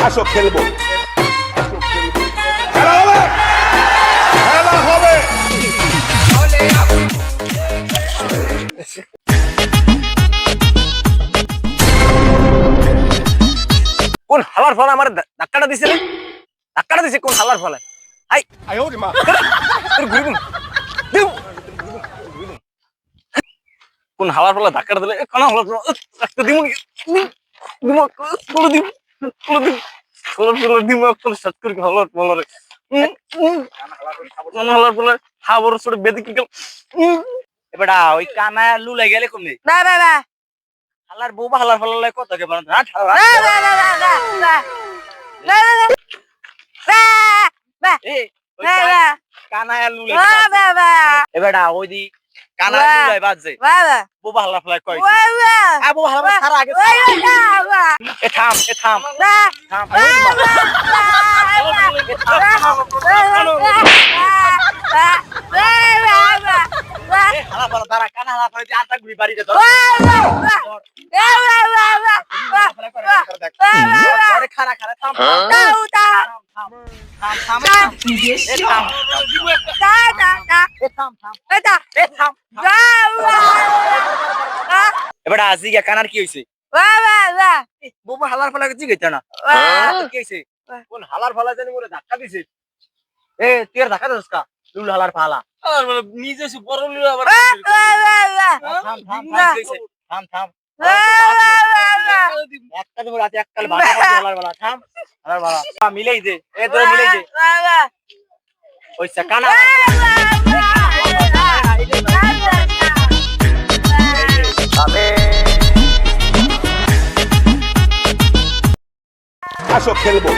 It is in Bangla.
আসো খেলবো খেলা হবে খেলা হবে কোন হালার ফল আমার ধাক্কাটা দিছে রে ধাক্কাটা দিছে কোন হালার ফল আই আয়ো রে মা তোর ঘুরিবুন দিউ কোন হালার ফল ধাক্কাটা দিলে কোন হালার ফল একটা দিমু দিমু কোন দিমু কোন দিমু কোন দিমু কোন সাত করে হালার ফল রে কোন হালার ফল হাবর সরে বেদি কি গেল এবারে ওই কানা লুলাই গেলে কোনে বা বা বা হালার বউ হালার ফল লাই কত কে বানা হাট বা বা বা বা বা বা এ ওই বা কানা লুলাই বা বা বা এবারে ওই দি কানা লুলাই বাজে বা বা বউ হালার ফল কই বা বা আবু হালার সারা আগে বা এ থাম থাম বা থাম হালা ফল দাঁড়া কানা হালা ফল দিয়ে আটা ঘুরি বাড়িতে ধর আরে খারা খারা থাম থাম এ থাম এ থাম এ থাম এবারে আসি গিয়া কানার কি হইছে বউ হালার ফল কি গইতা না কি হইছে কোন হালার ফল জানি মোরে ধাক্কা দিছে এ তুই আর ধাক্কা দিস কা লুল হালার ফালা আর মানে নিজে সু বড় লুল আবার থাম থাম থাম থাম একটা দিন রাতে এককাল বাড়ি হালার বালা থাম হালার বালা মিলাই দে এ তোরে মিলাই দে ওই কানা আসো খেলবো